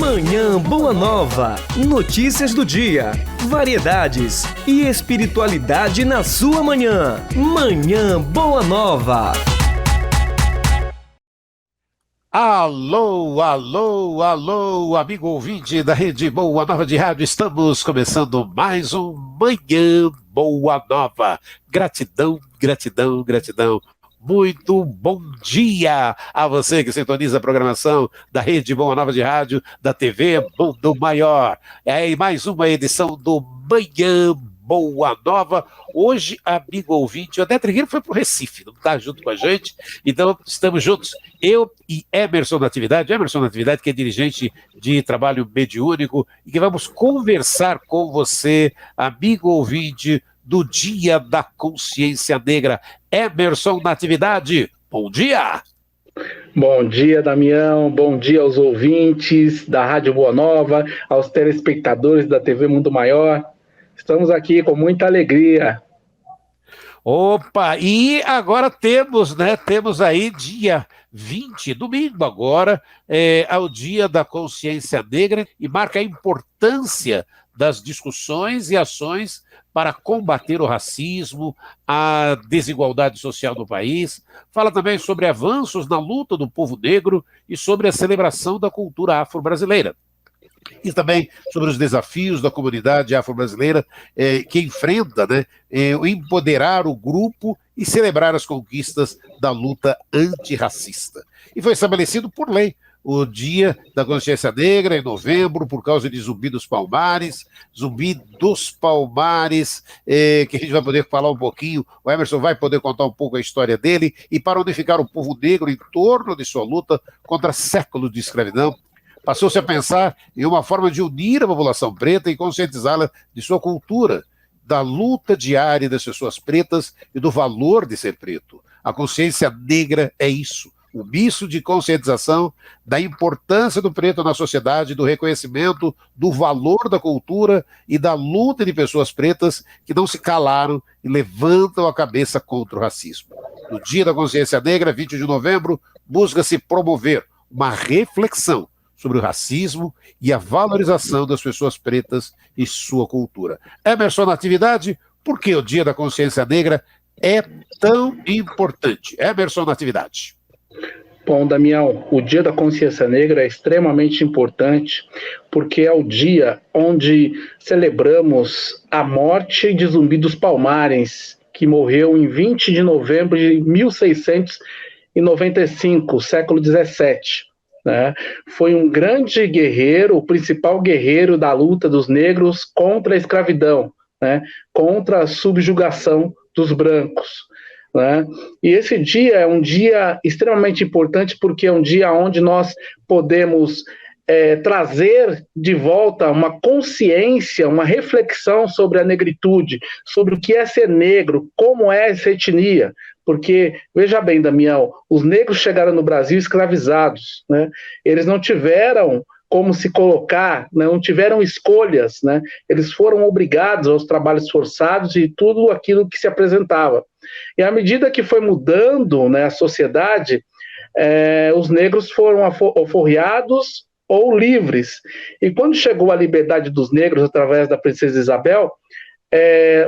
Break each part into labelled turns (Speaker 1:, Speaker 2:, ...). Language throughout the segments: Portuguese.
Speaker 1: Manhã Boa Nova. Notícias do dia, variedades e espiritualidade na sua manhã. Manhã Boa Nova.
Speaker 2: Alô, alô, alô, amigo ouvinte da Rede Boa Nova de Rádio. Estamos começando mais um Manhã Boa Nova. Gratidão, gratidão, gratidão. Muito bom dia a você que sintoniza a programação da Rede Boa Nova de Rádio, da TV Mundo Maior. É mais uma edição do Manhã Boa Nova. Hoje, amigo ouvinte, o André Trigueiro foi para o Recife, não está junto com a gente, então estamos juntos, eu e Emerson Natividade, que é dirigente de trabalho mediúnico, e que vamos conversar com você, amigo ouvinte, do Dia da Consciência Negra. Emerson Natividade, bom dia!
Speaker 3: Bom dia, Damião, bom dia aos ouvintes da Rádio Boa Nova, aos telespectadores da TV Mundo Maior. Estamos aqui com muita alegria.
Speaker 2: Opa, e agora temos aí dia 20, domingo agora, ao Dia da Consciência Negra, e marca a importância das discussões e ações para combater o racismo, a desigualdade social no país. Fala também sobre avanços na luta do povo negro e sobre a celebração da cultura afro-brasileira. E também sobre os desafios da comunidade afro-brasileira que enfrenta, empoderar o grupo e celebrar as conquistas da luta antirracista. E foi estabelecido por lei o Dia da Consciência Negra em novembro, por causa de Zumbi dos Palmares, que a gente vai poder falar um pouquinho, o Emerson vai poder contar um pouco a história dele, e para unificar o povo negro em torno de sua luta contra séculos de escravidão. Passou-se a pensar em uma forma de unir a população preta e conscientizá-la de sua cultura, da luta diária das pessoas pretas e do valor de ser preto. A consciência negra é isso, um misto de conscientização da importância do preto na sociedade, do reconhecimento do valor da cultura e da luta de pessoas pretas que não se calaram e levantam a cabeça contra o racismo. No Dia da Consciência Negra, 20 de novembro, busca-se promover uma reflexão sobre o racismo e a valorização das pessoas pretas e sua cultura. Emerson Natividade, por que o Dia da Consciência Negra é tão importante? Emerson Natividade.
Speaker 3: Bom, Damião, o Dia da Consciência Negra é extremamente importante porque é o dia onde celebramos a morte de Zumbi dos Palmares, que morreu em 20 de novembro de 1695, século XVII. Foi um grande guerreiro, o principal guerreiro da luta dos negros contra a escravidão, contra a subjugação dos brancos. E esse dia é um dia extremamente importante porque é um dia onde nós podemos trazer de volta uma consciência, uma reflexão sobre a negritude, sobre o que é ser negro, como é essa etnia. Porque, veja bem, Damião, os negros chegaram no Brasil escravizados, Eles não tiveram como se colocar, não tiveram escolhas, Eles foram obrigados aos trabalhos forçados e tudo aquilo que se apresentava. E à medida que foi mudando, a sociedade, os negros foram alforriados ou livres. E quando chegou a liberdade dos negros através da princesa Isabel,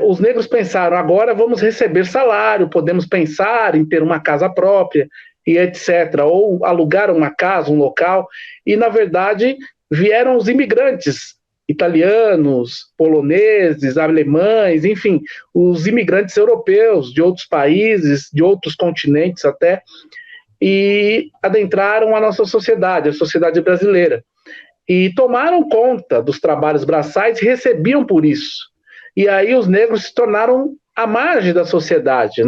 Speaker 3: os negros pensaram, agora vamos receber salário, podemos pensar em ter uma casa própria, e etc., ou alugar uma casa, um local, e na verdade vieram os imigrantes, italianos, poloneses, alemães, enfim, os imigrantes europeus de outros países, de outros continentes até, e adentraram a nossa sociedade, a sociedade brasileira, e tomaram conta dos trabalhos braçais e recebiam por isso. E aí os negros se tornaram à margem da sociedade,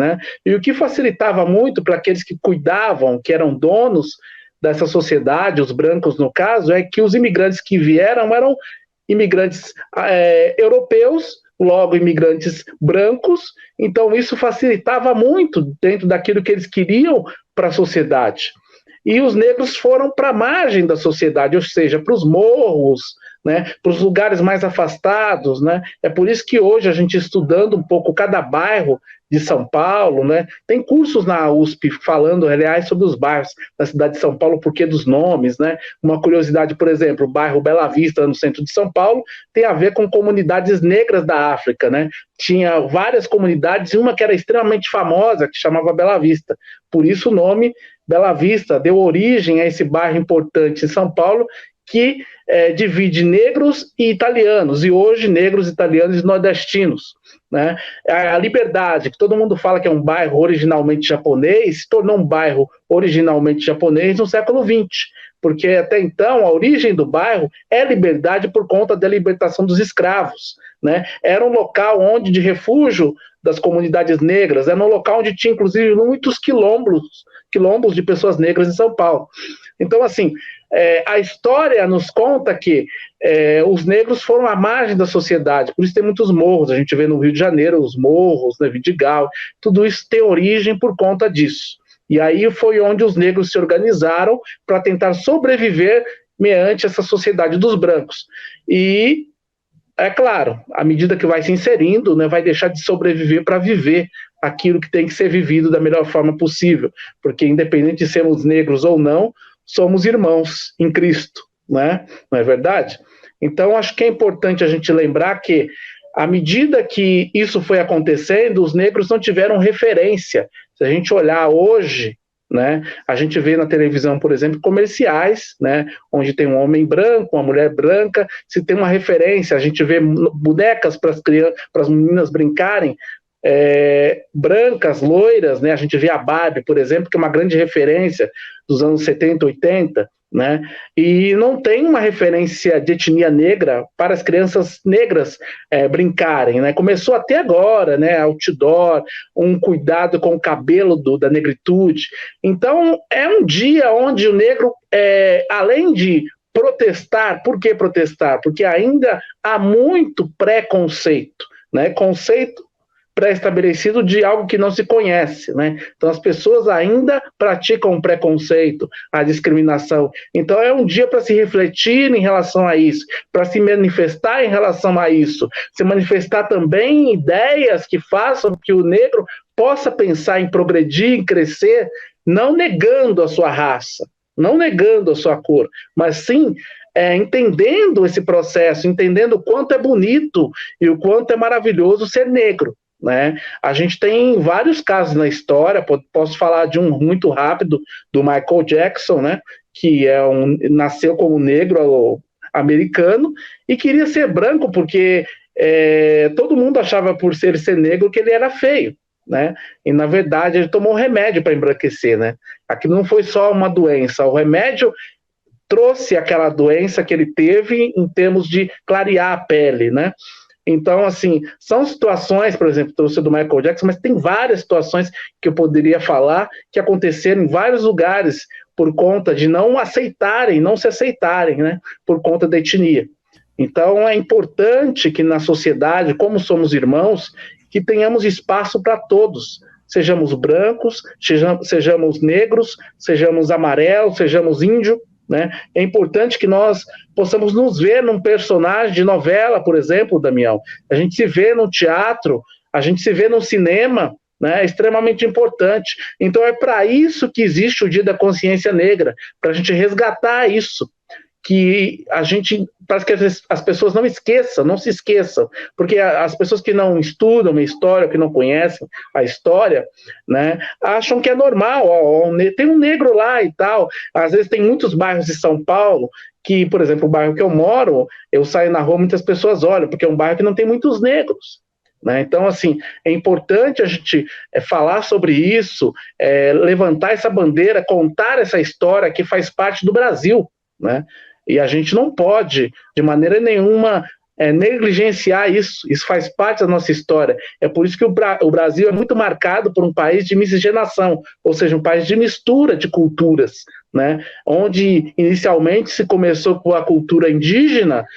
Speaker 3: E o que facilitava muito para aqueles que cuidavam, que eram donos dessa sociedade, os brancos no caso, é que os imigrantes que vieram eram imigrantes europeus, logo imigrantes brancos, então isso facilitava muito dentro daquilo que eles queriam para a sociedade. E os negros foram para a margem da sociedade, ou seja, para os morros, né, para os lugares mais afastados, né? É por isso que hoje a gente estudando um pouco cada bairro de São Paulo, né? Tem cursos na USP falando, aliás, sobre os bairros da cidade de São Paulo, o porquê dos nomes, né? Uma curiosidade, por exemplo, o bairro Bela Vista, no centro de São Paulo, tem a ver com comunidades negras da África, né? Tinha várias comunidades e uma que era extremamente famosa, que chamava Bela Vista. Por isso o nome Bela Vista deu origem a esse bairro importante em São Paulo, que divide negros e italianos, e hoje negros, italianos e nordestinos, né? A Liberdade, que todo mundo fala que é um bairro originalmente japonês, se tornou um bairro originalmente japonês no século XX, porque até então a origem do bairro é Liberdade por conta da libertação dos escravos, né? Era um local onde de refúgio das comunidades negras, era um local onde tinha inclusive muitos quilombos de pessoas negras em São Paulo. Então, assim, a história nos conta que os negros foram à margem da sociedade, por isso tem muitos morros, a gente vê no Rio de Janeiro os morros, né, Vidigal, tudo isso tem origem por conta disso. E aí foi onde os negros se organizaram para tentar sobreviver mediante essa sociedade dos brancos. E, é claro, à medida que vai se inserindo, né, vai deixar de sobreviver para viver aquilo que tem que ser vivido da melhor forma possível, porque independente de sermos negros ou não, somos irmãos em Cristo, né? Não é verdade? Então, acho que é importante a gente lembrar que, à medida que isso foi acontecendo, os negros não tiveram referência. Se a gente olhar hoje, né, a gente vê na televisão, por exemplo, comerciais, né, onde tem um homem branco, uma mulher branca, se tem uma referência, a gente vê bonecas para as meninas brincarem, brancas, loiras, né? A gente vê a Barbie, por exemplo, que é uma grande referência dos anos 70, 80, né? E não tem uma referência de etnia negra para as crianças negras brincarem, né? Começou até agora, né? Outdoor, um cuidado com o cabelo da negritude. Então, é um dia onde o negro, além de protestar, por que protestar? Porque ainda há muito preconceito, né? Conceito pré-estabelecido de algo que não se conhece, né? Então as pessoas ainda praticam o preconceito, a discriminação. Então é um dia para se refletir em relação a isso, para se manifestar em relação a isso, se manifestar também em ideias que façam que o negro possa pensar em progredir, em crescer, não negando a sua raça, não negando a sua cor, mas sim entendendo esse processo, entendendo o quanto é bonito e o quanto é maravilhoso ser negro, né? A gente tem vários casos na história, posso falar de um muito rápido, do Michael Jackson, né? Que nasceu como negro americano e queria ser branco porque todo mundo achava por ser negro que ele era feio, né? E na verdade ele tomou remédio para embranquecer, né? Aquilo não foi só uma doença, o remédio trouxe aquela doença que ele teve em termos de clarear a pele, né? Então, assim, são situações, por exemplo, trouxe do Michael Jackson, mas tem várias situações que eu poderia falar que aconteceram em vários lugares por conta de não se aceitarem, né, por conta da etnia. Então, é importante que na sociedade, como somos irmãos, que tenhamos espaço para todos, sejamos brancos, sejamos negros, sejamos amarelos, sejamos índio, né? É importante que nós possamos nos ver num personagem de novela, por exemplo, Damião. A gente se vê no teatro, a gente se vê no cinema, né? É extremamente importante. Então é para isso que existe o Dia da Consciência Negra, para a gente resgatar isso, que a gente, para que as pessoas não se esqueçam, porque as pessoas que não estudam a história, que não conhecem a história, né, acham que é normal, tem um negro lá e tal. Às vezes tem muitos bairros de São Paulo que, por exemplo, o bairro que eu moro, eu saio na rua, muitas pessoas olham, porque é um bairro que não tem muitos negros, né? Então, assim, é importante a gente falar sobre isso, levantar essa bandeira, contar essa história que faz parte do Brasil, né? E a gente não pode, de maneira nenhuma, negligenciar isso. Isso faz parte da nossa história. É por isso que o Brasil é muito marcado por um país de miscigenação, ou seja, um país de mistura de culturas, né? Onde inicialmente se começou com a cultura indígena,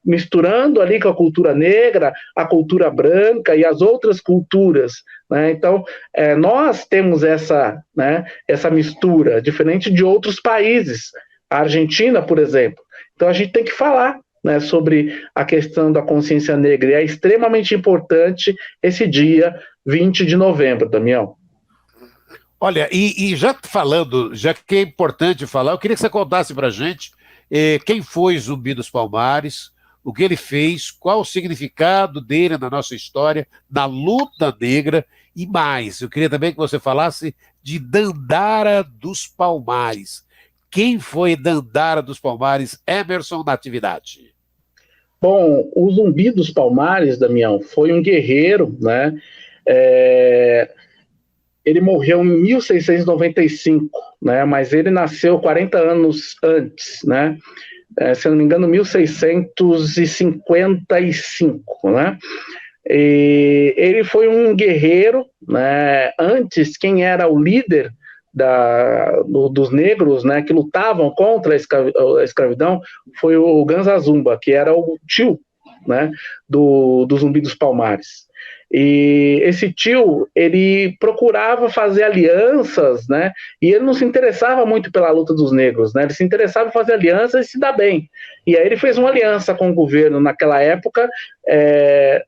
Speaker 3: misturando ali com a cultura negra, a cultura branca e as outras culturas, né? Então, nós temos essa mistura, diferente de outros países. A Argentina, por exemplo. Então a gente tem que falar, né, sobre a questão da consciência negra. E é extremamente importante esse dia 20 de novembro, Damião.
Speaker 2: Olha, e já falando, já que é importante falar, eu queria que você contasse para a gente quem foi Zumbi dos Palmares, o que ele fez, qual o significado dele na nossa história, na luta negra e mais. Eu queria também que você falasse de Dandara dos Palmares. Quem foi Dandara dos Palmares, Emerson Natividade?
Speaker 3: Bom, o Zumbi dos Palmares, Damião, foi um guerreiro, né? Ele morreu em 1695, né? Mas ele nasceu 40 anos antes, né? Se eu não me engano, 1655, né? E ele foi um guerreiro, né? Antes, quem era o líder dos negros, né, que lutavam contra a escravidão, foi o Ganza Zumba, que era o tio, né, do Zumbi dos Palmares. E esse tio, ele procurava fazer alianças, né, e ele não se interessava muito pela luta dos negros, né, ele se interessava em fazer alianças e se dar bem. E aí ele fez uma aliança com o governo naquela época,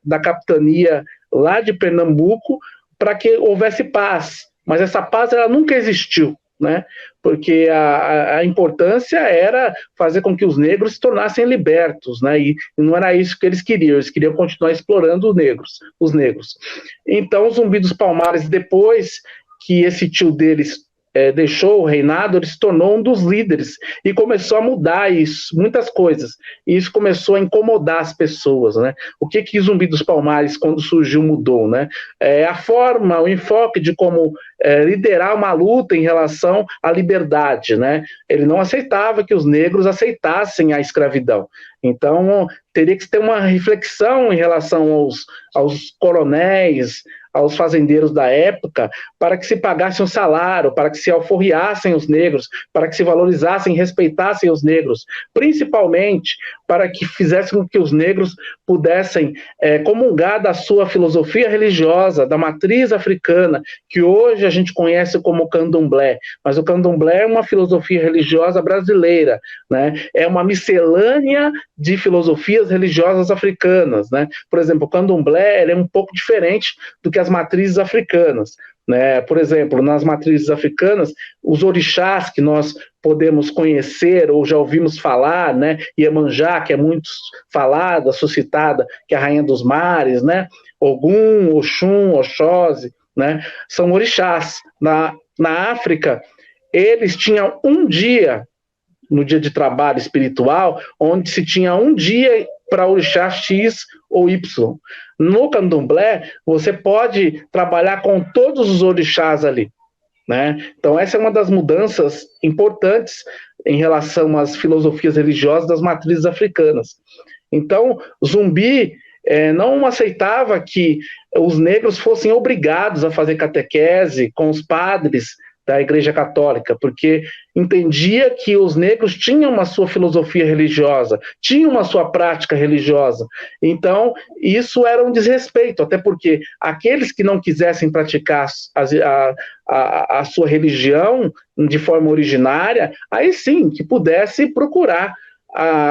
Speaker 3: da capitania lá de Pernambuco, para que houvesse paz. Mas essa paz ela nunca existiu, né? Porque a importância era fazer com que os negros se tornassem libertos, né? E não era isso que eles queriam continuar explorando os negros. Então, o Zumbi dos Palmares, depois que esse tio deles deixou o reinado, ele se tornou um dos líderes e começou a mudar isso, muitas coisas. E isso começou a incomodar as pessoas, né? O que Zumbi dos Palmares, quando surgiu, mudou, né? A forma, o enfoque de como liderar uma luta em relação à liberdade, né? Ele não aceitava que os negros aceitassem a escravidão. Então, teria que ter uma reflexão em relação aos coronéis, aos fazendeiros da época, para que se pagasse um salário, para que se alforriassem os negros, para que se valorizassem e respeitassem os negros, principalmente para que fizessem com que os negros pudessem comungar da sua filosofia religiosa, da matriz africana, que hoje a gente conhece como candomblé, mas o candomblé é uma filosofia religiosa brasileira, né? É uma miscelânea de filosofias religiosas africanas, né? Por exemplo, o candomblé é um pouco diferente do que as matrizes africanas, né? Por exemplo, nas matrizes africanas, os orixás que nós podemos conhecer ou já ouvimos falar, né? Iemanjá, que é muito falada, suscitada, que é a rainha dos mares, né? Ogum, Oxum, Oxóssi, né? São orixás. Na África, eles tinham um dia, no dia de trabalho espiritual, onde se tinha um dia para orixá X ou Y. No candomblé, você pode trabalhar com todos os orixás ali, né? Então, essa é uma das mudanças importantes em relação às filosofias religiosas das matrizes africanas. Então, Zumbi não aceitava que os negros fossem obrigados a fazer catequese com os padres da Igreja Católica, porque entendia que os negros tinham uma sua filosofia religiosa, tinham uma sua prática religiosa. Então, isso era um desrespeito, até porque aqueles que não quisessem praticar a sua religião de forma originária, aí sim, que pudesse procurar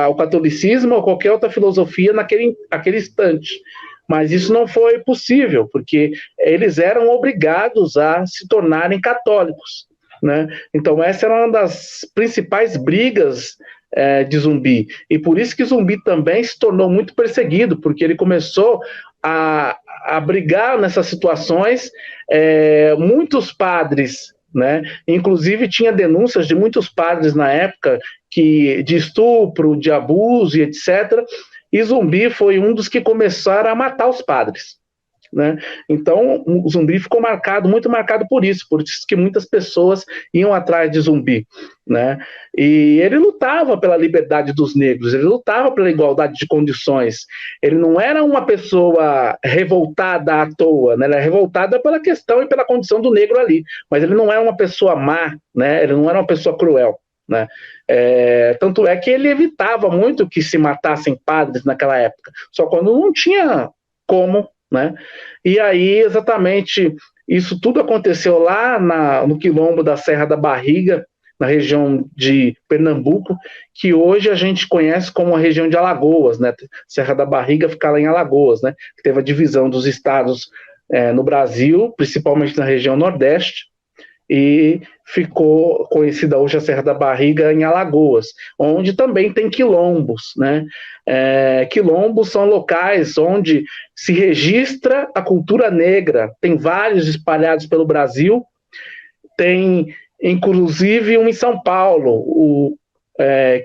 Speaker 3: o catolicismo ou qualquer outra filosofia naquele instante. Mas isso não foi possível, porque eles eram obrigados a se tornarem católicos, né? Então essa era uma das principais brigas de Zumbi. E por isso que Zumbi também se tornou muito perseguido, porque ele começou a brigar nessas situações. Muitos padres, né? Inclusive tinha denúncias de muitos padres na época de estupro, de abuso e etc., e Zumbi foi um dos que começaram a matar os padres, né? Então, o Zumbi ficou muito marcado por isso que muitas pessoas iam atrás de Zumbi, né? E ele lutava pela liberdade dos negros, ele lutava pela igualdade de condições. Ele não era uma pessoa revoltada à toa, né? Ele era revoltada pela questão e pela condição do negro ali, mas ele não era uma pessoa má, né? Ele não era uma pessoa cruel, né? Tanto é que ele evitava muito que se matassem padres naquela época, só quando não tinha como, né? E aí, exatamente, isso tudo aconteceu lá no quilombo da Serra da Barriga, na região de Pernambuco, que hoje a gente conhece como a região de Alagoas, né? Serra da Barriga fica lá em Alagoas, né? Que teve a divisão dos estados no Brasil, principalmente na região Nordeste, e ficou conhecida hoje a Serra da Barriga em Alagoas, onde também tem quilombos, né? Quilombos são locais onde se registra a cultura negra, tem vários espalhados pelo Brasil, tem inclusive um em São Paulo, o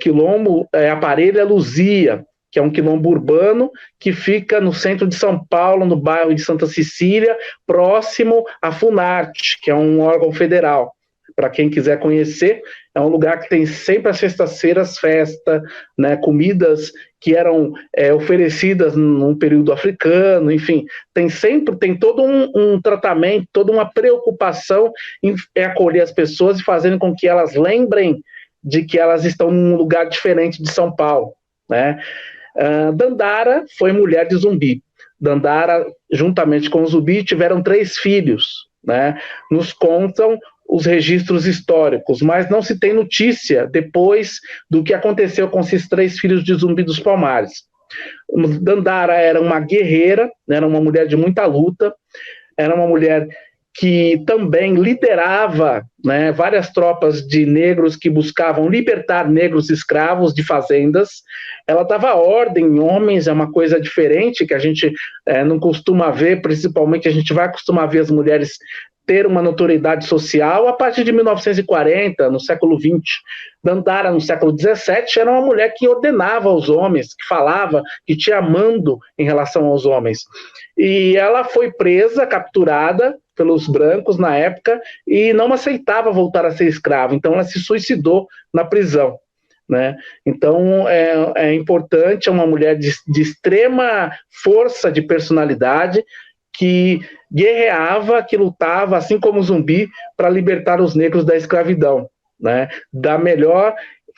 Speaker 3: quilombo Aparelho Luzia, que é um quilombo urbano que fica no centro de São Paulo, no bairro de Santa Cecília, próximo à Funarte, que é um órgão federal. Para quem quiser conhecer, é um lugar que tem sempre às sextas-feiras festa, né, comidas que eram oferecidas num período africano, enfim, tem todo um tratamento, toda uma preocupação em acolher as pessoas e fazendo com que elas lembrem de que elas estão num lugar diferente de São Paulo, né? Dandara foi mulher de Zumbi. Dandara, juntamente com Zumbi, tiveram 3 filhos, né? Nos contam os registros históricos, mas não se tem notícia depois do que aconteceu com esses 3 filhos de Zumbi dos Palmares. Dandara era uma guerreira, era uma mulher de muita luta, era uma mulher que também liderava, né, várias tropas de negros que buscavam libertar negros escravos de fazendas. Ela dava ordem em homens, é uma coisa diferente que a gente não costuma ver, principalmente a gente vai acostumar a ver as mulheres ter uma notoriedade social a partir de 1940, no século XX. Dandara, no século XVII, era uma mulher que ordenava aos homens, que falava, que tinha mando em relação aos homens. E ela foi presa, capturada pelos brancos na época e não aceitava voltar a ser escrava, então ela se suicidou na prisão, né? Então é importante, é uma mulher de extrema força de personalidade, que guerreava, que lutava, assim como Zumbi, para libertar os negros da escravidão, né? Da melhor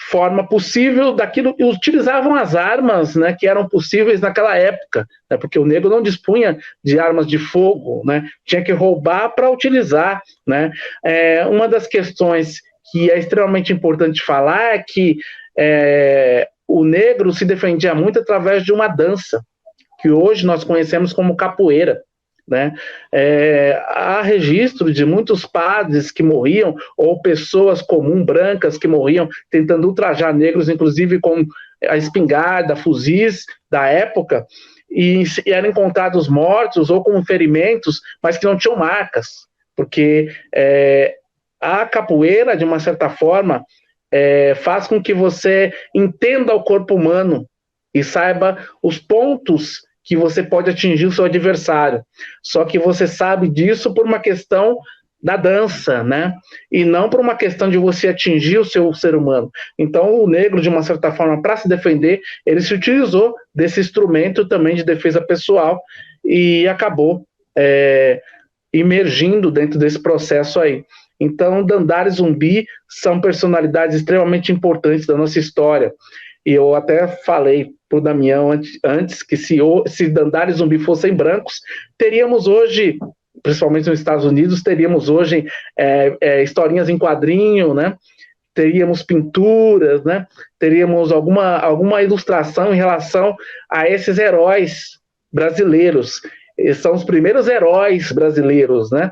Speaker 3: forma possível, daquilo que utilizavam as armas, né, que eram possíveis naquela época, né, porque o negro não dispunha de armas de fogo, né, tinha que roubar para utilizar, né. Uma das questões que é extremamente importante falar é que o negro se defendia muito através de uma dança, que hoje nós conhecemos como capoeira, né? Há registro de muitos padres que morriam, ou pessoas comuns, brancas, que morriam tentando ultrajar negros, inclusive com a espingarda, fuzis da época, e eram encontrados mortos ou com ferimentos, mas que não tinham marcas, porque a capoeira, de uma certa forma, faz com que você entenda o corpo humano e saiba os pontos que você pode atingir o seu adversário. Só que você sabe disso por uma questão da dança, né? E não por uma questão de você atingir o seu ser humano. Então, o negro, de uma certa forma, para se defender, ele se utilizou desse instrumento também de defesa pessoal e acabou emergindo dentro desse processo aí. Então, Dandara e Zumbi são personalidades extremamente importantes da nossa história. E eu até falei para o Damião antes que se Dandara e Zumbi fossem brancos, teríamos hoje, principalmente nos Estados Unidos, teríamos hoje historinhas em quadrinho, né? Teríamos pinturas, né? Teríamos alguma ilustração em relação a esses heróis brasileiros. Eles são os primeiros heróis brasileiros, né?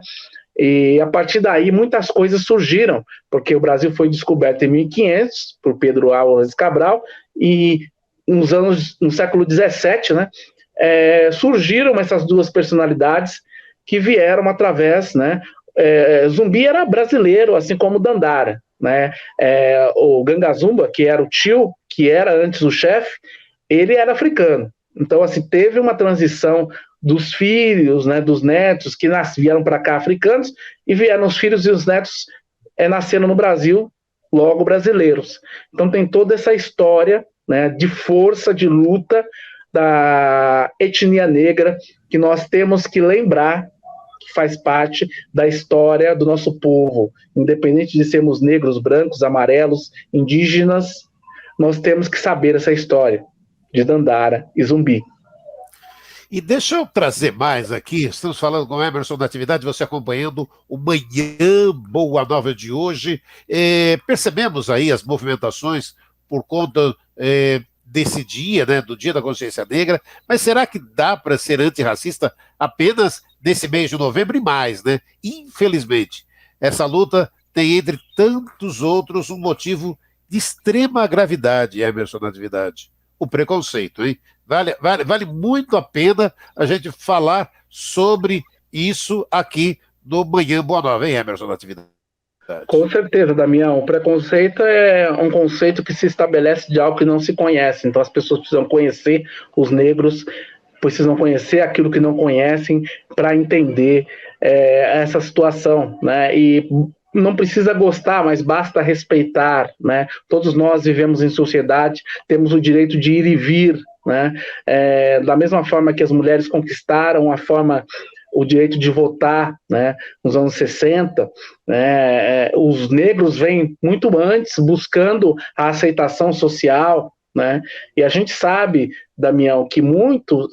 Speaker 3: E a partir daí muitas coisas surgiram, porque o Brasil foi descoberto em 1500 por Pedro Álvares Cabral, e no século XVII, né, surgiram essas 2 personalidades que vieram através, né, Zumbi era brasileiro, assim como Dandara, né, o Gangazumba, que era o tio, que era antes o chefe, ele era africano. Então, assim, teve uma transição dos filhos, né, dos netos, que vieram para cá africanos, e vieram os filhos e os netos nasceram no Brasil, logo brasileiros. Então tem toda essa história, né, de força, de luta da etnia negra, que nós temos que lembrar que faz parte da história do nosso povo. Independente de sermos negros, brancos, amarelos, indígenas, nós temos que saber essa história de Dandara e Zumbi.
Speaker 2: E deixa eu trazer mais aqui, estamos falando com o Emerson da atividade, você acompanhando o Manhã Boa Nova de hoje. Percebemos aí as movimentações por conta desse dia, né, do Dia da Consciência Negra, mas será que dá para ser antirracista apenas nesse mês de novembro e mais, né? Infelizmente, essa luta tem, entre tantos outros, um motivo de extrema gravidade, Emerson da atividade: o preconceito, hein? Vale muito a pena a gente falar sobre isso aqui no Manhã Boa Nova, hein, Emerson da atividade?
Speaker 3: Com certeza, Damião. O preconceito é um conceito que se estabelece de algo que não se conhece. Então, as pessoas precisam conhecer os negros, precisam conhecer aquilo que não conhecem para entender essa situação, né? E não precisa gostar, mas basta respeitar, né? Todos nós vivemos em sociedade, temos o direito de ir e vir, né? Da mesma forma que as mulheres conquistaram o direito de votar, né, nos anos 60, né, os negros vêm muito antes buscando a aceitação social, né, e a gente sabe, Damião, que muitos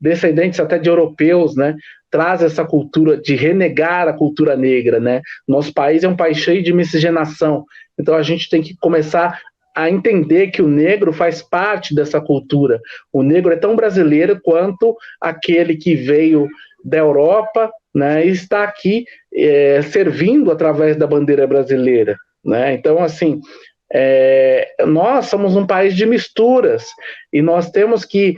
Speaker 3: descendentes até de europeus, né, traz essa cultura de renegar a cultura negra, né. Nosso país é um país cheio de miscigenação, então a gente tem que começar a entender que o negro faz parte dessa cultura. O negro é tão brasileiro quanto aquele que veio da Europa, né, e está aqui servindo através da bandeira brasileira, né? Então, assim, nós somos um país de misturas e nós temos que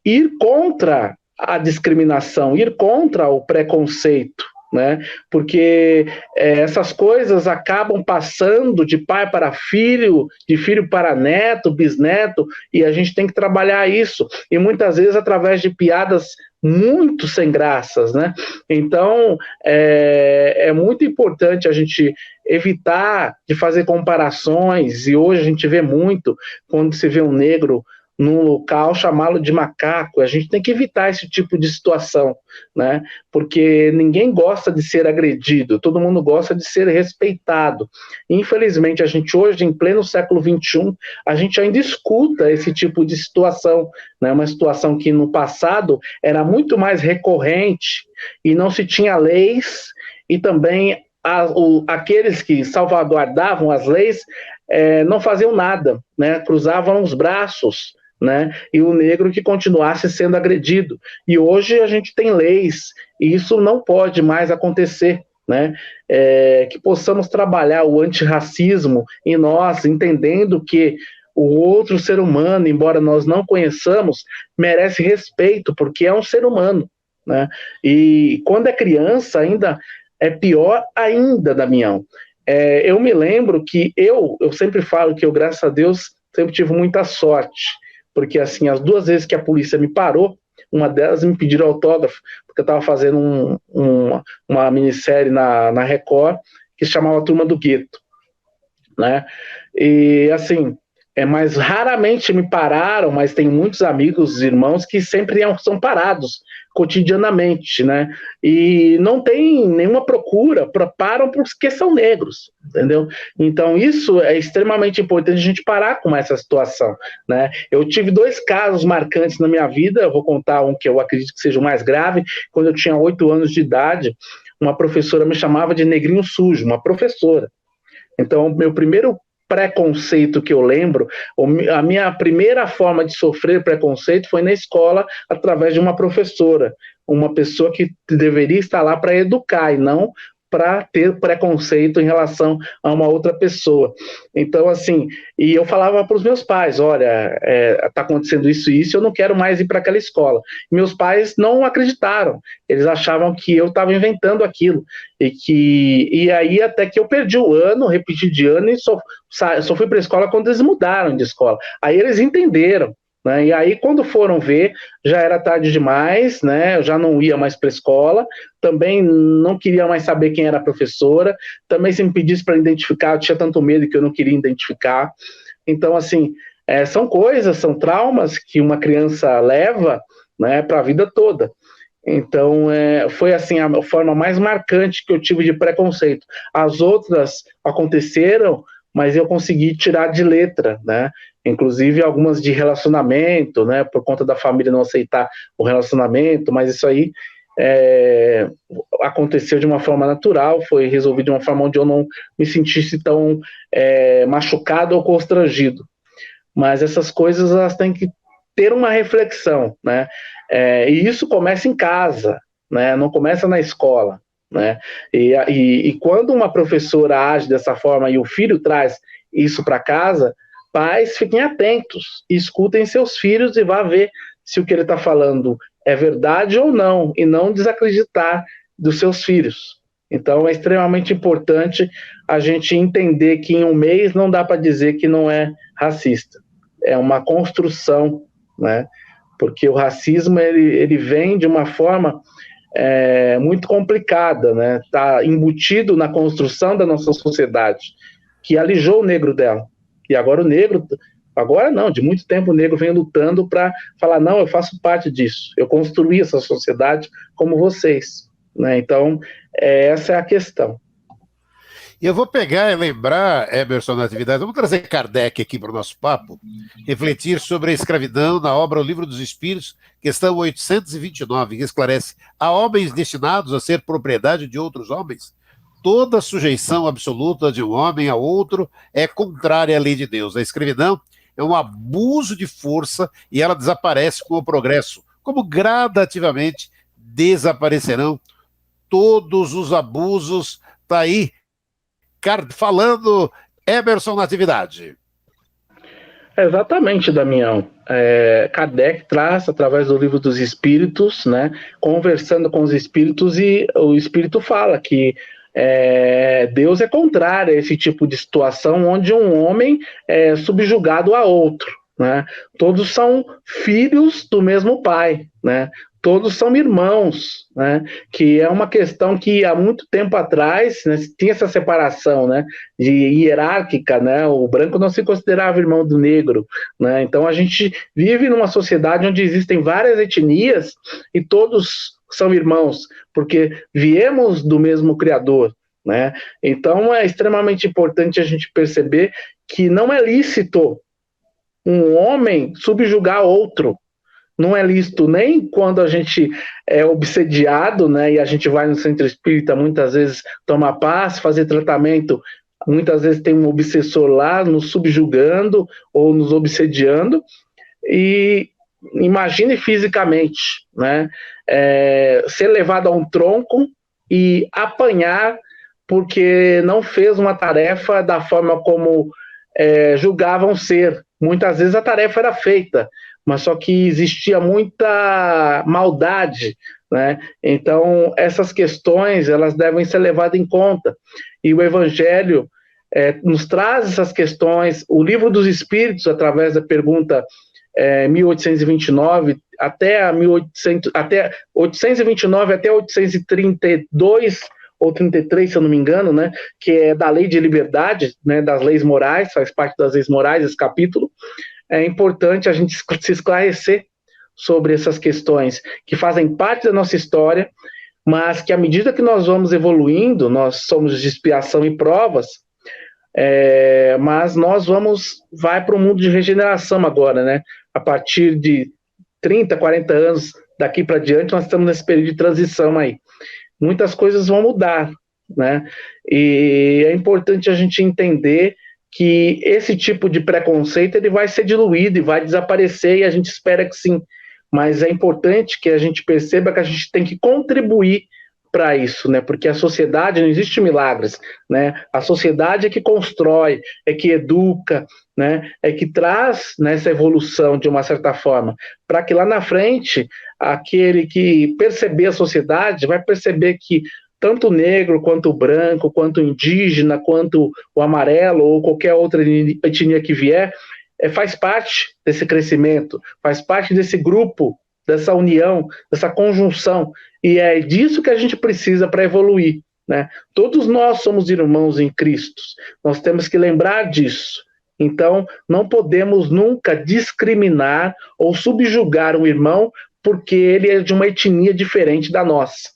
Speaker 3: ir contra a discriminação, ir contra o preconceito, né? Porque essas coisas acabam passando de pai para filho, de filho para neto, bisneto, e a gente tem que trabalhar isso, e muitas vezes através de piadas muito sem graças, né? Então, é muito importante a gente evitar de fazer comparações, e hoje a gente vê muito, quando se vê um negro num local, chamá-lo de macaco. A gente tem que evitar esse tipo de situação, né? Porque ninguém gosta de ser agredido, todo mundo gosta de ser respeitado. Infelizmente, a gente hoje, em pleno século XXI, a gente ainda escuta esse tipo de situação, né? Uma situação que no passado era muito mais recorrente e não se tinha leis, e também aqueles que salvaguardavam as leis não faziam nada, né? Cruzavam os braços, né? E o negro que continuasse sendo agredido. E hoje a gente tem leis, e isso não pode mais acontecer, né? Que possamos trabalhar o antirracismo em nós, entendendo que o outro ser humano, embora nós não conheçamos, merece respeito, porque é um ser humano, né? E quando é criança ainda é pior ainda, Damião. Eu me lembro que eu sempre falo que eu, graças a Deus, sempre tive muita sorte, porque assim, as 2 vezes que a polícia me parou, uma delas me pediram autógrafo, porque eu estava fazendo uma minissérie na Record, que se chamava Turma do Gueto, né? E assim, mas raramente me pararam, mas tem muitos amigos, irmãos, que sempre são parados cotidianamente, né? E não tem nenhuma procura, param porque são negros, entendeu? Então isso é extremamente importante a gente parar com essa situação, né? Eu tive 2 casos marcantes na minha vida, eu vou contar um que eu acredito que seja o mais grave. Quando eu tinha 8 anos de idade, uma professora me chamava de negrinho sujo, uma professora. Então, meu primeiro preconceito que eu lembro, a minha primeira forma de sofrer preconceito foi na escola, através de uma professora, uma pessoa que deveria estar lá para educar e não para ter preconceito em relação a uma outra pessoa. Então, assim, e eu falava para os meus pais, olha, está acontecendo isso e isso, eu não quero mais ir para aquela escola. E meus pais não acreditaram, eles achavam que eu estava inventando aquilo, e aí até que eu perdi o ano, repeti de ano, e só fui para a escola quando eles mudaram de escola. Aí eles entenderam, né? E aí, quando foram ver, já era tarde demais, né? Eu já não ia mais para a escola, também não queria mais saber quem era a professora, também se me pedisse para identificar, eu tinha tanto medo que eu não queria identificar. Então, assim, são coisas, são traumas que uma criança leva, né, para a vida toda. Então, foi assim a forma mais marcante que eu tive de preconceito. As outras aconteceram, mas eu consegui tirar de letra, né? inclusive algumas de relacionamento, né, por conta da família não aceitar o relacionamento, mas isso aí aconteceu de uma forma natural, foi resolvido de uma forma onde eu não me sentisse tão machucado ou constrangido. Mas essas coisas, elas têm que ter uma reflexão, né? E isso começa em casa, né? Não começa na escola, né? E quando uma professora age dessa forma e o filho traz isso para casa, pais fiquem atentos, escutem seus filhos e vá ver se o que ele está falando é verdade ou não, e não desacreditar dos seus filhos. Então é extremamente importante a gente entender que em um mês não dá para dizer que não é racista. É uma construção, né? Porque o racismo ele vem de uma forma muito complicada, né? Está embutido na construção da nossa sociedade, que alijou o negro dela. E agora o negro, agora não, de muito tempo o negro vem lutando para falar, não, eu faço parte disso, eu construí essa sociedade como vocês, né? Então, essa é a questão.
Speaker 2: E eu vou pegar e lembrar, Emerson, na atividade, vamos trazer Kardec aqui para o nosso papo, refletir sobre a escravidão na obra O Livro dos Espíritos, questão 829, que esclarece: há homens destinados a ser propriedade de outros homens? Toda sujeição absoluta de um homem a outro é contrária à lei de Deus. A escravidão é um abuso de força e ela desaparece com o progresso, como gradativamente desaparecerão todos os abusos. Está aí falando Emerson Natividade.
Speaker 3: Exatamente, Damião. Kardec traz, através do Livro dos Espíritos, né, conversando com os espíritos, e o espírito fala que Deus é contrário a esse tipo de situação onde um homem é subjugado a outro, né? Todos são filhos do mesmo pai, né? Todos são irmãos, né? Que é uma questão que há muito tempo atrás, né, tinha essa separação, né, de hierárquica, né? O branco não se considerava irmão do negro, né? Então a gente vive numa sociedade onde existem várias etnias e todos são irmãos, porque viemos do mesmo Criador, né? Então é extremamente importante a gente perceber que não é lícito um homem subjugar outro. Não é lícito nem quando a gente é obsediado, né, e a gente vai no centro espírita, muitas vezes tomar paz, fazer tratamento, muitas vezes tem um obsessor lá nos subjugando ou nos obsediando, e imagine fisicamente, né, ser levado a um tronco e apanhar porque não fez uma tarefa da forma como julgavam ser. Muitas vezes a tarefa era feita, mas só que existia muita maldade, né? Então, essas questões, elas devem ser levadas em conta. E o Evangelho nos traz essas questões. O Livro dos Espíritos, através da pergunta 1829 até 829 até 832 ou 33, se eu não me engano, né, que é da lei de liberdade, né, das leis morais, faz parte das leis morais esse capítulo. É importante a gente se esclarecer sobre essas questões que fazem parte da nossa história, mas que à medida que nós vamos evoluindo, nós somos de expiação e provas, mas nós vai para o mundo de regeneração agora, né? A partir de 30, 40 anos daqui para diante, nós estamos nesse período de transição aí. Muitas coisas vão mudar, né? E é importante a gente entender que esse tipo de preconceito ele vai ser diluído e vai desaparecer, e a gente espera que sim, mas é importante que a gente perceba que a gente tem que contribuir para isso, né? Porque a sociedade, não existe milagres, né? A sociedade é que constrói, é que educa, né? É que traz nessa evolução de uma certa forma, para que lá na frente aquele que perceber a sociedade vai perceber que tanto o negro, quanto o branco, quanto o indígena, quanto o amarelo ou qualquer outra etnia que vier, faz parte desse crescimento, faz parte desse grupo, dessa união, dessa conjunção, e é disso que a gente precisa para evoluir, né? Todos nós somos irmãos em Cristo, nós temos que lembrar disso. Então, não podemos nunca discriminar ou subjugar um irmão porque ele é de uma etnia diferente da nossa.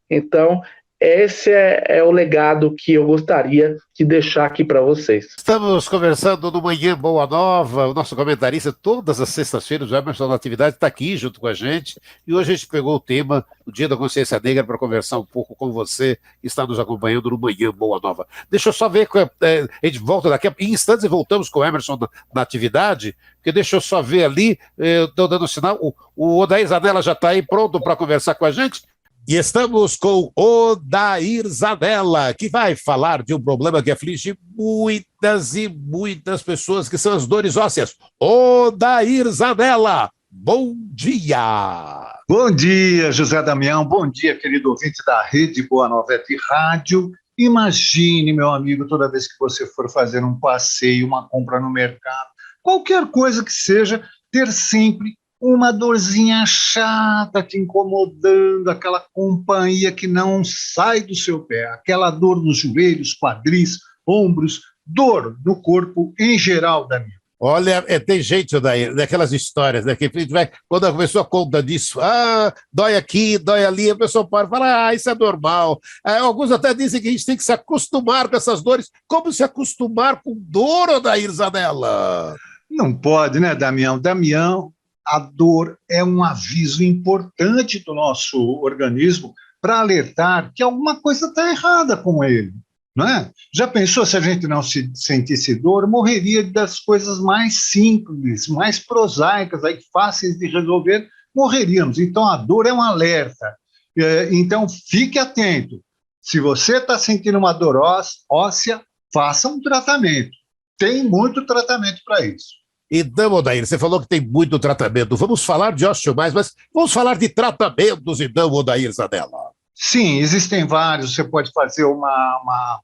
Speaker 3: Então, esse é o legado que eu gostaria de deixar aqui para vocês.
Speaker 2: Estamos conversando no Manhã Boa Nova, o nosso comentarista todas as sextas-feiras, o Emerson Natividade, está aqui junto com a gente, e hoje a gente pegou o tema do Dia da Consciência Negra para conversar um pouco com você que está nos acompanhando no Manhã Boa Nova. Deixa eu só ver, a gente volta daqui, em instantes e voltamos com o Emerson Natividade, porque deixa eu só ver ali, estou dando sinal, o Odair Zanella já está aí pronto para conversar com a gente? E estamos com Odair Zanella, que vai falar de um problema que aflige muitas e muitas pessoas, que são as dores ósseas. Odair Zanella, bom dia!
Speaker 4: Bom dia, José Damião, bom dia, querido ouvinte da Rede Boa Nova de Rádio. Imagine, meu amigo, toda vez que você for fazer um passeio, uma compra no mercado, qualquer coisa que seja, ter sempre uma dorzinha chata te incomodando, aquela companhia que não sai do seu pé, aquela dor nos joelhos, quadris, ombros, dor no corpo em geral, Daniel.
Speaker 2: Olha, tem gente daquelas histórias, né, que vai, quando a pessoa conta disso, dói aqui, dói ali, a pessoa para falar, isso é normal. Alguns até dizem que a gente tem que se acostumar com essas dores. Como se acostumar com dor, Odair Zanella?
Speaker 4: Não pode, né, Damião? Damião, a dor é um aviso importante do nosso organismo para alertar que alguma coisa está errada com ele, não é? Já pensou se a gente não sentisse dor, morreria das coisas mais simples, mais prosaicas, aí, fáceis de resolver, morreríamos. Então, a dor é um alerta. Então, fique atento. Se você está sentindo uma dor óssea, faça um tratamento. Tem muito tratamento para isso.
Speaker 2: Então, Odair, você falou que tem muito tratamento. Vamos falar de osteomais, mas vamos falar de tratamentos, então, Odair Zanella.
Speaker 4: Sim, existem vários. Você pode fazer uma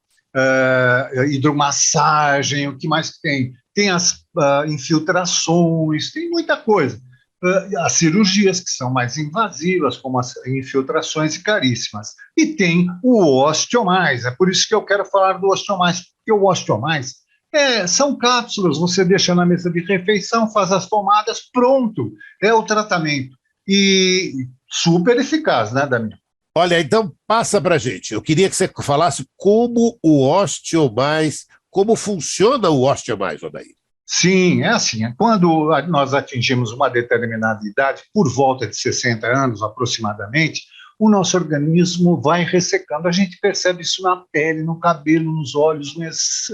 Speaker 4: hidromassagem, o que mais tem? Tem as infiltrações, tem muita coisa. As cirurgias, que são mais invasivas, como as infiltrações e caríssimas. E tem o osteomais. É por isso que eu quero falar do osteomais, porque o osteomais são cápsulas, você deixa na mesa de refeição, faz as tomadas, pronto, é o tratamento. E super eficaz, né, Damião?
Speaker 2: Olha, então passa pra gente. Eu queria que você falasse como o osteomais, como funciona o osteomais, Odair.
Speaker 4: Sim, é assim, quando nós atingimos uma determinada idade, por volta de 60 anos aproximadamente, o nosso organismo vai ressecando. A gente percebe isso na pele, no cabelo, nos olhos,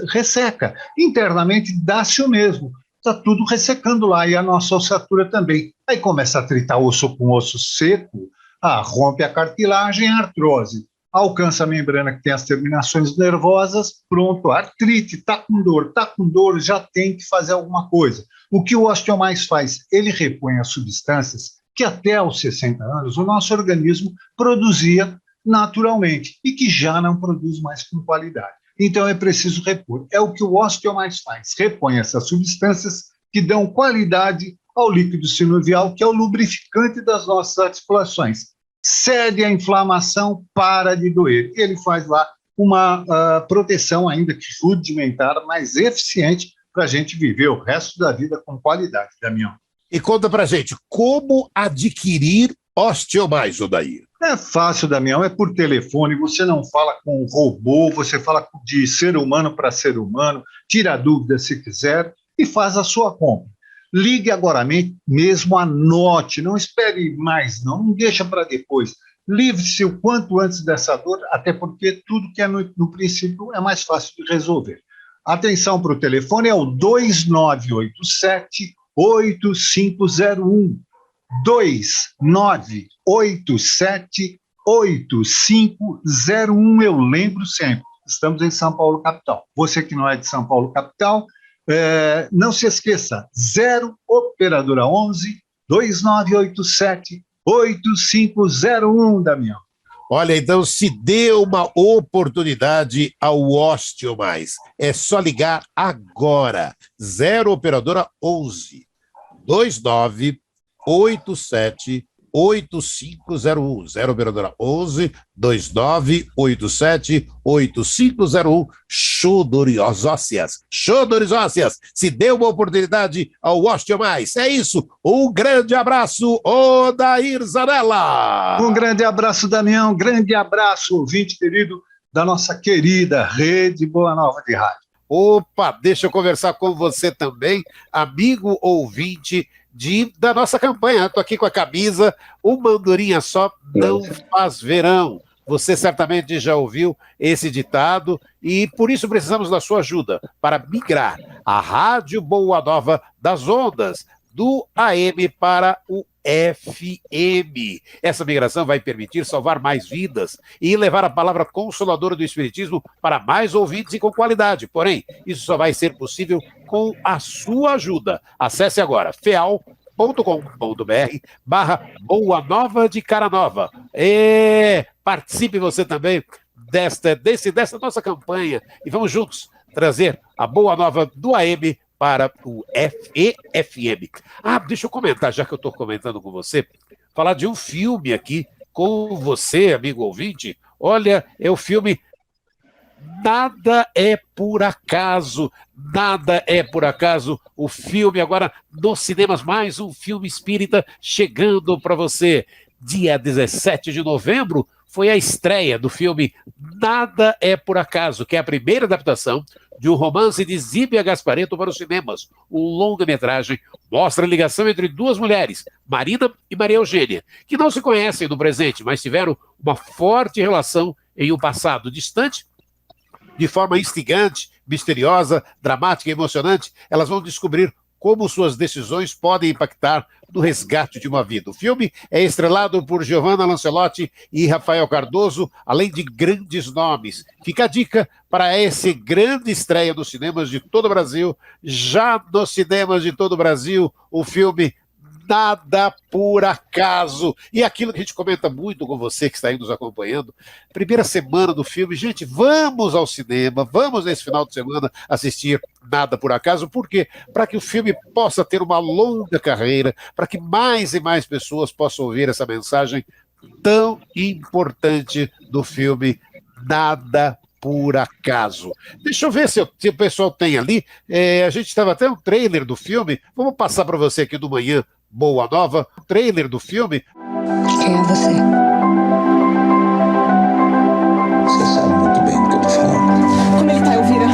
Speaker 4: resseca. Internamente dá-se o mesmo. Está tudo ressecando lá e a nossa ossatura também. Aí começa a tritar osso com osso seco, rompe a cartilagem, a artrose. Alcança a membrana que tem as terminações nervosas, pronto, artrite, está com dor, já tem que fazer alguma coisa. O que o osteomais faz? Ele repõe as substâncias que até aos 60 anos o nosso organismo produzia naturalmente e que já não produz mais com qualidade. Então é preciso repor. É o que o osteomais faz, repõe essas substâncias que dão qualidade ao líquido sinovial, que é o lubrificante das nossas articulações. Cede a inflamação, para de doer. Ele faz lá uma proteção ainda que rudimentar, mas eficiente para a gente viver o resto da vida com qualidade, Damião.
Speaker 2: E conta pra gente, como adquirir osteomais, Odair?
Speaker 4: É fácil, Damião, é por telefone, você não fala com um robô, você fala de ser humano para ser humano, tira a dúvida se quiser e faz a sua compra. Ligue agora mesmo, anote, não espere mais, não deixa para depois. Livre-se o quanto antes dessa dor, até porque tudo que é no princípio é mais fácil de resolver. Atenção para o telefone, é o 2987 8501 2987-8501. Eu lembro sempre, estamos em São Paulo, capital. Você que não é de São Paulo, capital, não se esqueça, 0 operadora 11 2987-8501, Damião.
Speaker 2: Olha, então se dê uma oportunidade ao osteomais. É só ligar agora. 0 operadora 11 2987 8501. 0 operadora 11 2987 8501. Chodorisóceas. Chodorisóceas. Se dê uma oportunidade ao Osteomais. É isso. Um grande abraço, Odair Zanella.
Speaker 4: Um grande abraço, Damião. Grande abraço, ouvinte querido da nossa querida Rede Boa Nova de Rádio.
Speaker 2: Opa, deixa eu conversar com você também, amigo ouvinte da nossa campanha. Estou aqui com a camisa "Uma andorinha só não faz verão". Você certamente já ouviu esse ditado e por isso precisamos da sua ajuda para migrar a Rádio Boa Nova das ondas do AM para o FM. Essa migração vai permitir salvar mais vidas e levar a palavra consoladora do Espiritismo para mais ouvintes e com qualidade. Porém, isso só vai ser possível com a sua ajuda. Acesse agora feal.com.br/Boa Nova de Cara Nova. Participe você também dessa nossa campanha e vamos juntos trazer a Boa Nova do AM para o FM. Deixa eu comentar, já que eu estou comentando com você, falar de um filme aqui com você, amigo ouvinte. Olha, é o filme Nada é por Acaso. Nada é por acaso. O filme agora nos cinemas, mais um filme espírita chegando para você. Dia 17 de novembro foi a estreia do filme Nada é por Acaso, que é a primeira adaptação de um romance de Zíbia Gasparetto para os cinemas. Um longa-metragem mostra a ligação entre duas mulheres, Marina e Maria Eugênia, que não se conhecem no presente, mas tiveram uma forte relação em um passado distante. De forma instigante, misteriosa, dramática e emocionante, elas vão descobrir como suas decisões podem impactar no resgate de uma vida. O filme é estrelado por Giovanna Lancelotti e Rafael Cardoso, além de grandes nomes. Fica a dica para essa grande estreia nos cinemas de todo o Brasil. Já nos cinemas de todo o Brasil, o filme Nada por Acaso. E aquilo que a gente comenta muito com você que está aí nos acompanhando, primeira semana do filme, gente, vamos ao cinema, vamos nesse final de semana assistir Nada por Acaso, porque para que o filme possa ter uma longa carreira, para que mais e mais pessoas possam ouvir essa mensagem tão importante do filme Nada por Acaso. Deixa eu ver se o pessoal tem ali, a gente estava até um trailer do filme, vamos passar para você aqui do Manhã Boa Nova, trailer do filme.
Speaker 5: Quem é você? Você sabe muito bem do que eu tô falando. Como ele tá, Elvira?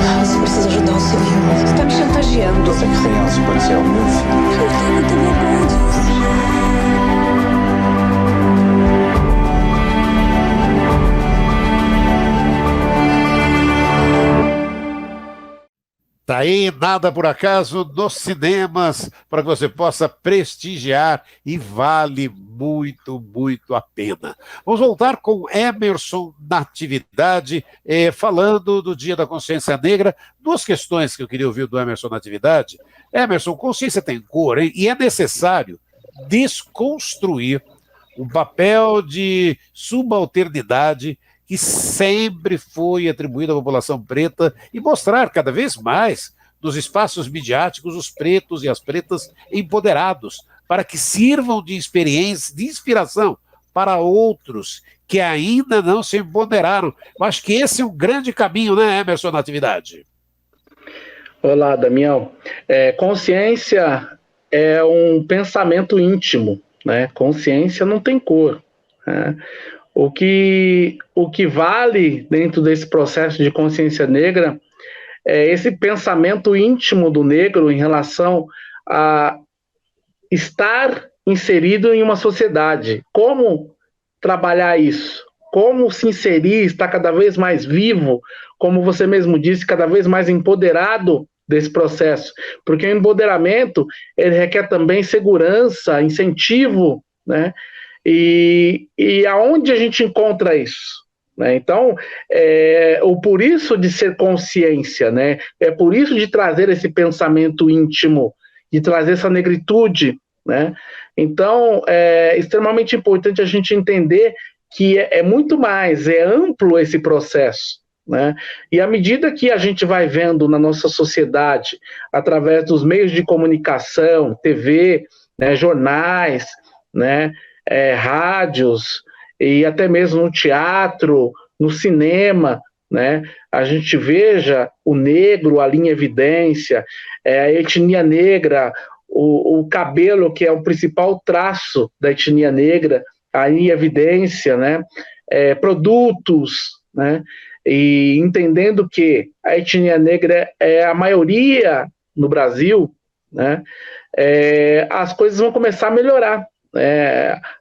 Speaker 5: Nossa, você precisa ajudar o Silvio. Você tá me chantageando. Essa criança pode ser o meu filho. Eu tenho muita vergonha disso.
Speaker 2: Tá aí, Nada por Acaso, nos cinemas, para que você possa prestigiar e vale muito, muito a pena. Vamos voltar com Emerson Natividade, falando do Dia da Consciência Negra. Duas questões que eu queria ouvir do Emerson Natividade. Emerson, consciência tem cor, hein? E é necessário desconstruir um papel de subalternidade que sempre foi atribuído à população preta e mostrar cada vez mais nos espaços midiáticos os pretos e as pretas empoderados, para que sirvam de experiência, de inspiração para outros que ainda não se empoderaram. Eu acho que esse é um grande caminho, né, Emerson Natividade?
Speaker 3: Olá, Damião. Consciência é um pensamento íntimo, né? Consciência não tem cor, né? O que vale dentro desse processo de consciência negra é esse pensamento íntimo do negro em relação a estar inserido em uma sociedade. Como trabalhar isso? Como se inserir, estar cada vez mais vivo, como você mesmo disse, cada vez mais empoderado desse processo. Porque o empoderamento, ele requer também segurança, incentivo, né? E aonde a gente encontra isso? Né? Então, por isso de ser consciência, né? É por isso de trazer esse pensamento íntimo, de trazer essa negritude, né? Então, é extremamente importante a gente entender que é muito mais, é amplo esse processo, né? E à medida que a gente vai vendo na nossa sociedade, através dos meios de comunicação, TV, né, jornais, né, rádios, e até mesmo no teatro, no cinema, né, a gente veja o negro ali em evidência, a etnia negra, o cabelo, que é o principal traço da etnia negra, aí em evidência, né, produtos, né, e entendendo que a etnia negra é a maioria no Brasil, né, as coisas vão começar a melhorar.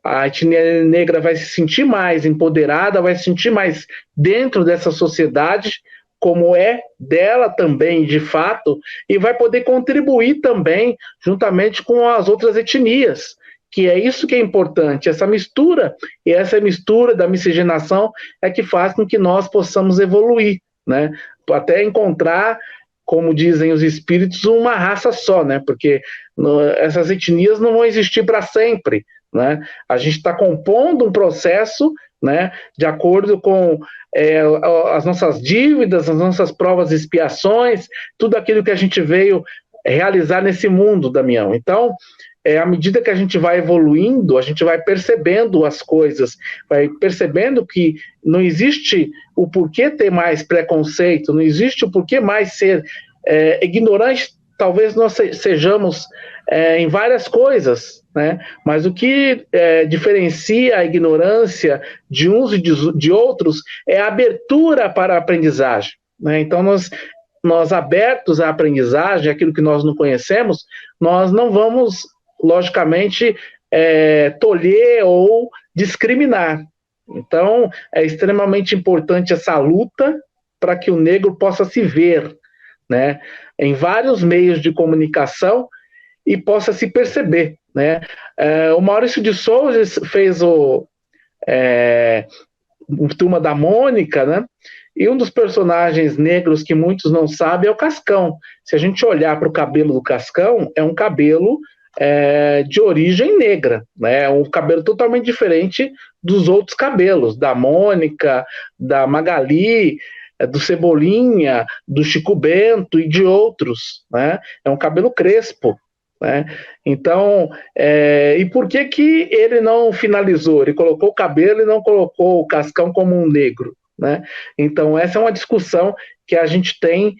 Speaker 3: A etnia negra vai se sentir mais empoderada, vai se sentir mais dentro dessa sociedade, como é dela também, de fato, e vai poder contribuir também juntamente com as outras etnias, que é isso que é importante, essa mistura, e essa mistura da miscigenação é que faz com que nós possamos evoluir, né? Até encontrar, como dizem os espíritos, uma raça só, né? Porque essas etnias não vão existir para sempre, né? A gente está compondo um processo, né, de acordo com as nossas dívidas, as nossas provas e expiações, tudo aquilo que a gente veio realizar nesse mundo, Damião. Então, à medida que a gente vai evoluindo, a gente vai percebendo as coisas, vai percebendo que não existe o porquê ter mais preconceito, não existe o porquê mais ser ignorante. Talvez nós sejamos em várias coisas, né? Mas o que diferencia a ignorância de uns e de outros é a abertura para a aprendizagem, né? Então, nós abertos à aprendizagem, aquilo que nós não conhecemos, nós não vamos, logicamente, tolher ou discriminar. Então, é extremamente importante essa luta para que o negro possa se ver, né, em vários meios de comunicação e possa se perceber, né? O Maurício de Souza fez o Turma da Mônica, né? E um dos personagens negros que muitos não sabem é o Cascão. Se a gente olhar para o cabelo do Cascão, é um cabelo de origem negra, né? Um cabelo totalmente diferente dos outros cabelos, da Mônica, da Magali, do Cebolinha, do Chico Bento e de outros, né? É um cabelo crespo, né? Então, e por que ele não finalizou? Ele colocou o cabelo e não colocou o Cascão como um negro, né? Então, essa é uma discussão que a gente tem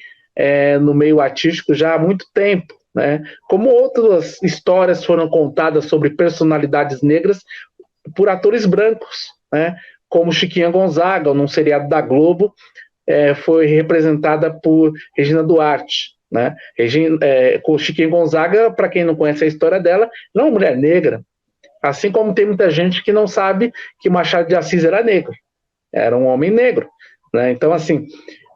Speaker 3: no meio artístico já há muito tempo, né? Como outras histórias foram contadas sobre personalidades negras por atores brancos, né? Como Chiquinha Gonzaga, num seriado da Globo, foi representada por Regina Duarte, né? Chiquinha Gonzaga, para quem não conhece a história dela, não é uma mulher negra, assim como tem muita gente que não sabe que Machado de Assis era negro, era um homem negro, né? Então, assim,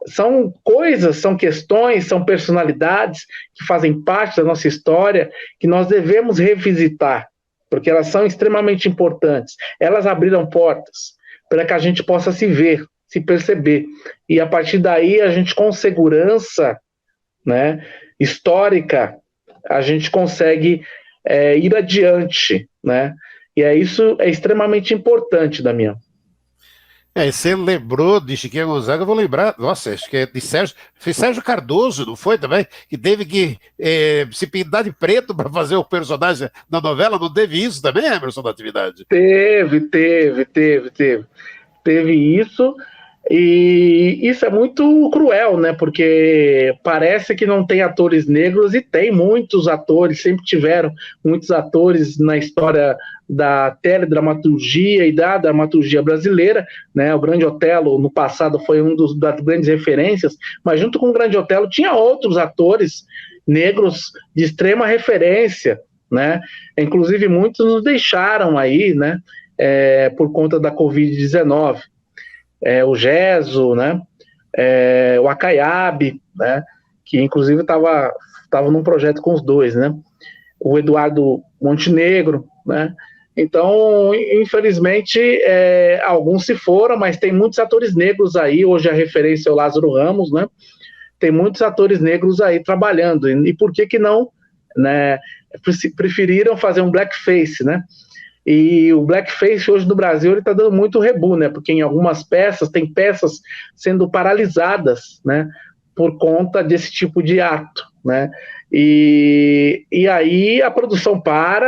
Speaker 3: são coisas, são questões, são personalidades que fazem parte da nossa história que nós devemos revisitar, porque elas são extremamente importantes. Elas abriram portas para que a gente possa se ver, se perceber, e a partir daí a gente, com segurança, né, histórica, a gente consegue ir adiante, né? E isso é extremamente importante, Damião.
Speaker 2: E você lembrou de Chiquinha Gonzaga, eu vou lembrar, nossa, acho que é de Sérgio Cardoso, não foi também? Que teve que se pintar de preto para fazer o personagem da novela, não teve isso também, Emerson, da atividade?
Speaker 3: Teve isso, e isso é muito cruel, né? Porque parece que não tem atores negros, e tem muitos atores, sempre tiveram muitos atores na história da teledramaturgia e da dramaturgia brasileira, né? O Grande Otelo, no passado, foi das grandes referências, mas junto com o Grande Otelo tinha outros atores negros de extrema referência, né? Inclusive muitos nos deixaram aí, né? Por conta da Covid-19. O Gesso, né? O Acaiabe, né? Que inclusive estava num projeto com os dois, né? O Eduardo Montenegro, né? Então, infelizmente, alguns se foram, mas tem muitos atores negros aí. Hoje a referência é o Lázaro Ramos, né? Tem muitos atores negros aí trabalhando. E por que não, né, preferiram fazer um blackface, né? E o blackface hoje no Brasil ele está dando muito rebu, né? Porque em algumas peças, tem peças sendo paralisadas, né? Por conta desse tipo de ato, né? E aí a produção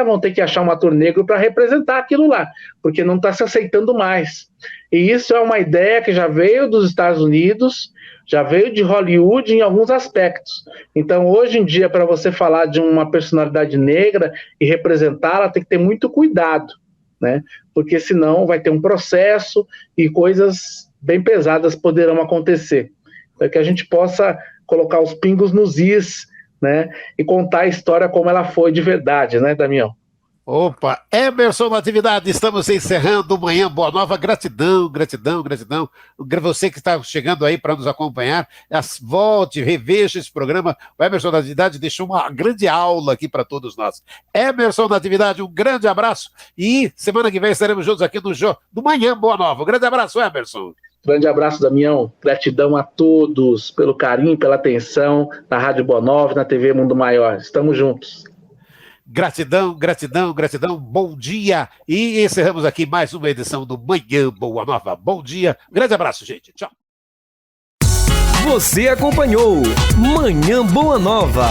Speaker 3: vão ter que achar um ator negro para representar aquilo lá, porque não está se aceitando mais. E isso é uma ideia que já veio dos Estados Unidos, já veio de Hollywood em alguns aspectos. Então, hoje em dia, para você falar de uma personalidade negra e representá-la, tem que ter muito cuidado, né? Porque senão vai ter um processo e coisas bem pesadas poderão acontecer. Para que a gente possa colocar os pingos nos is, né? E contar a história como ela foi de verdade, né, Damião?
Speaker 2: Opa, Emerson Natividade, estamos encerrando Manhã Boa Nova, gratidão. Você que está chegando aí para nos acompanhar, volte, reveja esse programa. O Emerson Natividade deixou uma grande aula aqui para todos nós. Emerson Natividade, um grande abraço e semana que vem estaremos juntos aqui no Manhã Boa Nova. Um grande abraço, Emerson.
Speaker 3: Grande abraço, Damião. Gratidão a todos pelo carinho, pela atenção na Rádio Boa Nova e na TV Mundo Maior. Estamos juntos.
Speaker 2: Gratidão. Bom dia. E encerramos aqui mais uma edição do Manhã Boa Nova. Bom dia. Grande abraço, gente. Tchau.
Speaker 1: Você acompanhou Manhã Boa Nova.